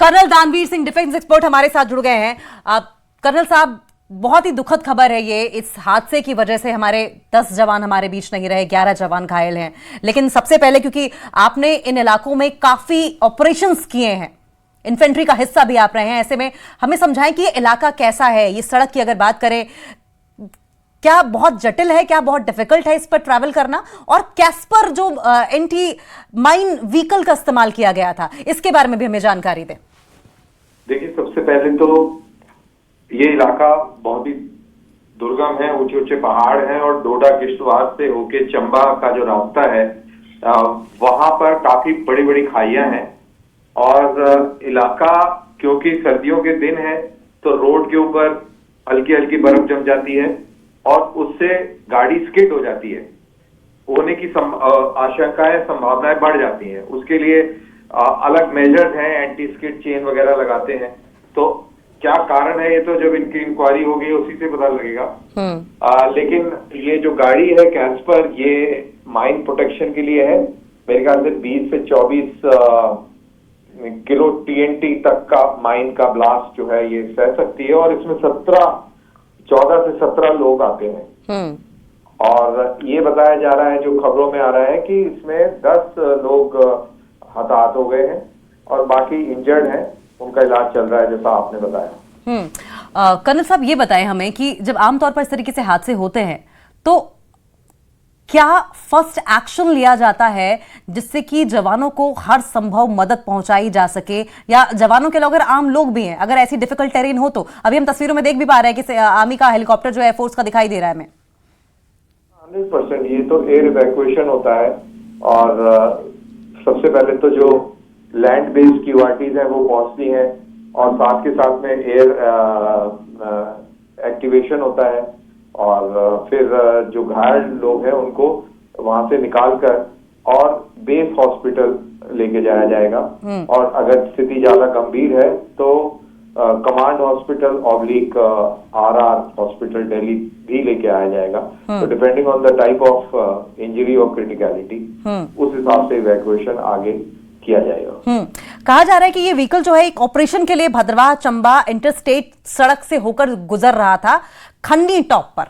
Colonel दानवीर Singh defence expert हमारे साथ जुड़ गए हैं। कर्नल साहब, बहुत ही दुखद खबर है ये। इस हादसे की वजह से हमारे 10 जवान हमारे बीच नहीं रहे, 11 जवान घायल हैं। लेकिन सबसे पहले, क्योंकि आपने इन इलाकों में काफी ऑपरेशंस किए हैं, इन्फेंट्री का हिस्सा भी आप रहे हैं, ऐसे में हमें समझाएं कि ये इलाका कैसा है। ये सड़क की अगर बात करें, क्या बहुत जटिल है, क्या बहुत डिफिकल्ट है इस पर ट्रैवल करना? और कैस्पर जो एंटी माइन व्हीकल का इस्तेमाल किया गया था, इसके बारे में भी हमें जानकारी दें। देखिए, सबसे पहले तो ये इलाका बहुत ही दुर्गम है, ऊंचे ऊंचे पहाड़ हैं और डोडा किश्तवाड़ से होके चंबा का जो रास्ता है वहां पर काफी बड़ी बड़ी खाइयां हैं। और इलाका, क्योंकि सर्दियों के दिन है तो रोड के ऊपर हल्की हल्की बर्फ जम जाती है और उससे गाड़ी स्किड हो जाती है, होने की आशंकाएं, संभावनाएं बढ़ जाती हैं। उसके लिए अलग मेजर्स हैं, एंटी स्किड चेन वगैरह लगाते हैं। तो क्या कारण है, ये तो जब इनकी इंक्वायरी होगी उसी से पता लगेगा। लेकिन ये जो गाड़ी है कैस्पर, ये माइन प्रोटेक्शन के लिए है। मेरे ख्याल से 20 से 24 किलो TNT तक का माइन का ब्लास्ट जो है ये सह सकती है। और इसमें 14 से 17 लोग आते हैं। और ये बताया जा रहा है, जो खबरों में आ रहा है, कि इसमें 10 लोग हताहत हो गए हैं और बाकी इंजर्ड हैं, उनका इलाज चल रहा है, जैसा आपने बताया। कर्नल साहब, ये बताएं हमें कि जब आमतौर पर इस तरीके से हादसे होते हैं तो क्या फर्स्ट एक्शन लिया जाता है जिससे कि जवानों को हर संभव मदद पहुंचाई जा सके, या जवानों के अगर आम लोग भी हैं, अगर ऐसी डिफिकल्ट टेरेन हो तो? अभी हम तस्वीरों में देख भी पा रहे हैं कि आर्मी का हेलीकॉप्टर जो एयरफोर्स का दिखाई दे रहा है हमें। 100% ये तो एयर इवैक्यूएशन होता है। और सबसे पहले तो जो लैंड बेस्ड QRTs हैं वो पहुंचती हैं और साथ के साथ में एयर एक्टिवेशन होता है। और फिर जो घायल लोग हैं उनको वहां से निकालकर और बेस हॉस्पिटल लेके जाया जाएगा। और अगर स्थिति ज्यादा गंभीर है तो command hospital RR hospital Delhi भी लेके आया जाएगा। तो depending on the type of injury और क्रिटिकलिटी, उस हिसाब से इवैक्यूएशन आगे किया जाएगा। कहा जा रहा है कि ये व्हीकल जो है एक ऑपरेशन के लिए भद्रवाह चंबा इंटरस्टेट सड़क से होकर गुजर रहा था खन्नी टॉप पर।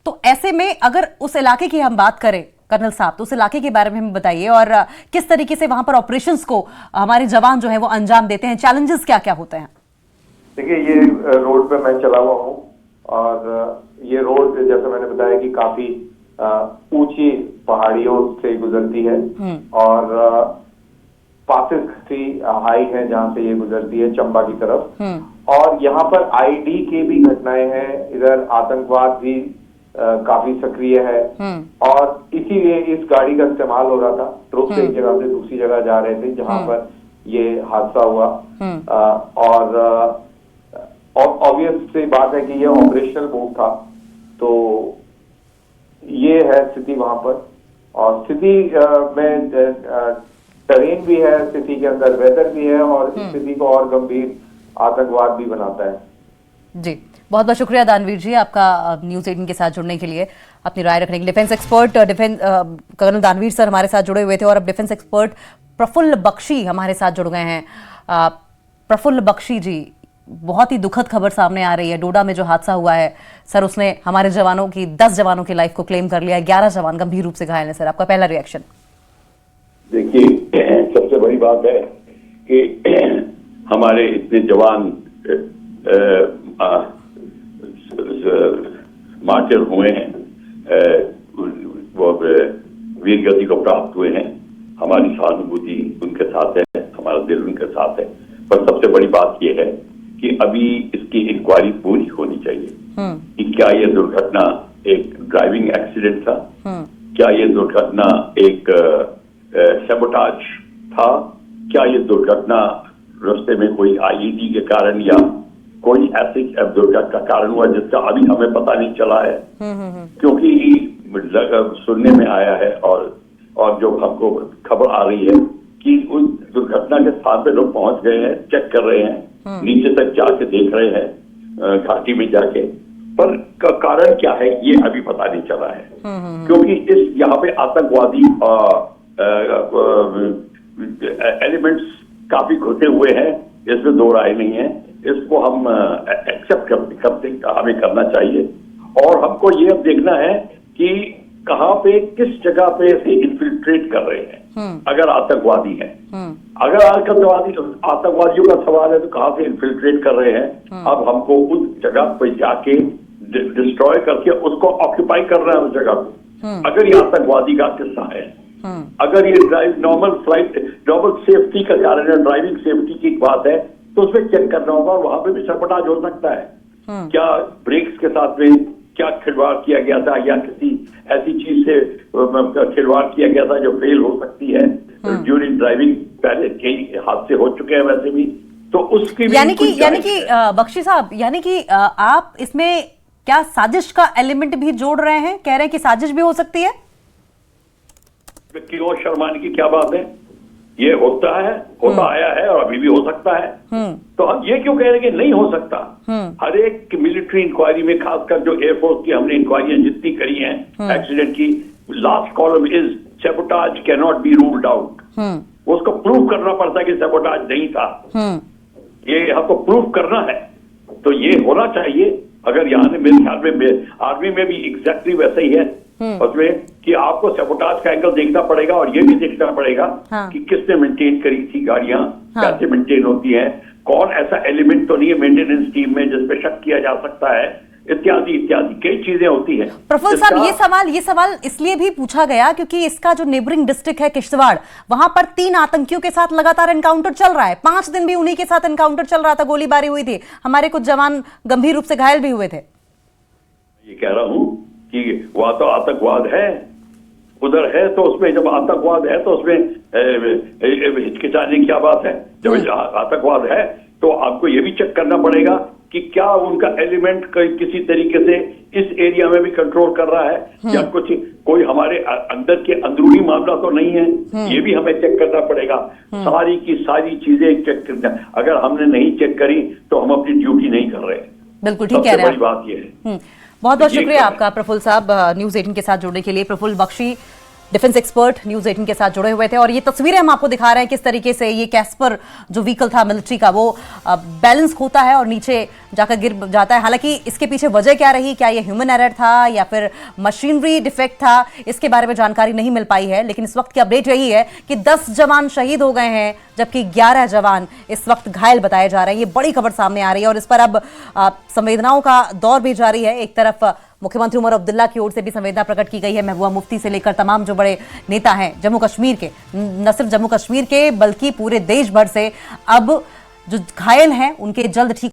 तो ऐसे में अगर उस इलाके की हम बात करें कर्नल साहब, तो उस इलाके के बारे में हमें बताइए और किस तरीके से वहां पर ऑपरेशंस को हमारे जवान जो है वो अंजाम देते हैं, चैलेंजेस क्या क्या होते हैं? देखिए, ये रोड पे मैं चला हुआ हूँ और ये रोड, जैसा मैंने बताया, कि काफी ऊंची पहाड़ियों से गुजरती है और पासेस काफी हाई है जहां से ये गुजरती है चंबा की तरफ। और यहाँ पर ID की भी घटनाएं हैं, इधर आतंकवाद भी काफी सक्रिय है। और इसीलिए इस गाड़ी का इस्तेमाल हो रहा था। ट्रुप से एक जगह से दूसरी जगह जा रहे थे जहां पर ये हादसा हुआ। और ऑब्वियस सी बात है कि ये ऑपरेशनल मूव था। तो ये है स्थिति वहां पर। और स्थिति में टेरेन भी है, स्थिति के अंदर वेदर भी है, और इस स्थिति को और गंभीर आतंकवाद भी बनाता है। जी, बहुत बहुत शुक्रिया दानवीर जी, आपका न्यूज़ 18 के साथ जुड़ने के लिए, अपनी राय रखने के लिए। डिफेंस एक्सपर्ट कर्नल दानवीर सर हमारे साथ जुड़े हुए थे। और अब डिफेंस एक्सपर्ट प्रफुल्ल बख्शी हमारे साथ जुड़ गए हैं। प्रफुल्ल बख्शी जी, बहुत ही दुखद खबर सामने आ रही है। डोडा में जो हादसा हुआ है सर, उसने हमारे जवानों की 10 जवानों की लाइफ को क्लेम कर लिया है। 11 जवान गंभीर रूप से घायल हैं। सर, आपका पहला रिएक्शन? देखिए, सबसे बड़ी बात है कि हमारे इतने जवान मार्टिर हुए हैं, वो वीर गति को प्राप्त हुए हैं। हमारी सहानुभूति उनके साथ है, हमारा दिल उनके साथ है। पर सबसे बड़ी बात यह है कि अभी इसकी इंक्वायरी पूरी होनी चाहिए कि क्या यह दुर्घटना एक ड्राइविंग एक्सीडेंट था, क्या यह दुर्घटना एक सैबोटाज था, क्या यह दुर्घटना रास्ते में कोई IED के कारण या कोई ऐसी दुर्घटना का कारण हुआ जिसका अभी हमें पता नहीं चला है। क्योंकि सुनने में आया है और जो हमको खबर आ रही है कि उस दुर्घटना के स्थान पे लोग पहुंच गए हैं, चेक कर रहे हैं, नीचे तक जाके देख रहे हैं घाटी में जाके, पर का कारण क्या है ये अभी पता नहीं चला है। क्योंकि इस यहाँ पे आतंकवादी एलिमेंट्स काफी घुसे हुए हैं इसमें दो राय नहीं है। इसको हम एक्सेप्ट करते हमें करना चाहिए। और हमको ये अब देखना है कि कहाँ पे, किस जगह पे से इन्फिल्ट्रेट कर रहे हैं। अगर आतंकवादी हैं, अगर आतंकवादियों का सवाल है तो कहाँ से इन्फिल्ट्रेट कर रहे हैं। अब हमको उस जगह पे जाके डिस्ट्रॉय करके उसको ऑक्यूपाई करना है उस जगह को। अगर ये आतंकवादी का किस्सा है, अगर ये नॉर्मल सेफ्टी का कारण है, ड्राइविंग सेफ्टी की बात है, तो उसमें चेक करना होगा। और वहां पे भी सबटाज हो सकता है। क्या ब्रेक्स के साथ में क्या खिलवाड़ किया गया था, या किसी ऐसी चीज से खिलवाड़ किया गया था जो फेल हो सकती है ड्यूरिंग ड्राइविंग। पहले कई हादसे हो चुके हैं वैसे भी, तो उसकी भी यानी कि बख्शी साहब, यानी कि आप इसमें क्या साजिश का एलिमेंट भी जोड़ रहे हैं? कह रहे हैं कि साजिश भी हो सकती है? क्यों शर्माने की क्या बात है? ये होता है, होता आया है और अभी भी हो सकता है। तो हम ये क्यों कह रहे हैं कि नहीं हो सकता? हर एक मिलिट्री इंक्वायरी में, खासकर जो एयरफोर्स की हमने इंक्वायरियां जितनी करी हैं एक्सीडेंट की, last column is sabotage can not be ruled out. उसको प्रूव करना पड़ता है कि सैबोटाज नहीं था। ये हमको प्रूव करना है, तो ये होना चाहिए। अगर यहाँ मेरे ख्याल में आर्मी में भी एग्जैक्टली वैसा ही है उसमें, कि आपको सैबोटाज का एंगल देखना पड़ेगा और ये भी देखना पड़ेगा कि किसने मेंटेन करी थी गाड़ियां, कैसे मेंटेन होती हैं, कौन ऐसा एलिमेंट तो नहीं है मेंटेनेंस टीम में जिस पे शक किया जा सकता है, इत्यादि इत्यादि कई चीजें होती हैं। प्रफुल्ल साहब, ये सवाल इसलिए भी पूछा गया क्योंकि इसका जो नेबरिंग डिस्ट्रिक्ट है किश्तवाड़, वहां पर 3 आतंकियों के साथ लगातार एनकाउंटर चल रहा है। 5 दिन भी उन्हीं के साथ एनकाउंटर चल रहा था, गोलीबारी हुई थी, हमारे कुछ जवान गंभीर रूप से घायल भी हुए थे। ये कह रहा हूं कि वहां तो आतंकवाद है, उधर है, तो उसमें जब आतंकवाद है तो उसमें हिचकिचाने की क्या बात है? जब आतंकवाद है तो आपको ये भी चेक करना पड़ेगा कि क्या उनका एलिमेंट किसी तरीके से इस एरिया में भी कंट्रोल कर रहा है, या कोई हमारे अंदर के अंदरूनी मामला तो नहीं है। ये भी हमें चेक करना पड़ेगा। सारी की सारी चीजें चेक करना। अगर हमने नहीं चेक करी तो हम अपनी ड्यूटी नहीं कर रहे। बिल्कुल ठीक कह रहे हैं। बड़ी बात ये है। बहुत बहुत शुक्रिया आपका प्रफुल्ल साहब, न्यूज 18 के साथ जुड़ने के लिए। Praful Bakshi, defence expert, news 18 के साथ जुड़े हुए थे। और ये तस्वीरें हम आपको दिखा रहे हैं किस तरीके से ये कैस्पर जो व्हीकल था मिलिट्री का, वो बैलेंस खोता है और नीचे जाकर गिर जाता है। हालांकि इसके पीछे वजह क्या रही, क्या ये ह्यूमन एरर था या फिर मशीनरी डिफेक्ट था, इसके बारे में जानकारी नहीं मिल पाई है। लेकिन इस वक्त की अपडेट यही है कि 10 जवान शहीद हो गए हैं, जबकि 11 जवान इस वक्त घायल बताए जा रहे हैं। ये बड़ी खबर सामने आ रही है और इस पर अब संवेदनाओं का दौर भी जारी है। एक तरफ मुख्यमंत्री उमर अब्दुल्ला की ओर से भी संवेदना प्रकट की गई है, महबूबा मुफ्ती से लेकर तमाम जो बड़े नेता हैं जम्मू कश्मीर के, न सिर्फ जम्मू कश्मीर के बल्कि पूरे देश भर से अब जो घायल हैं उनके जल्द ठीक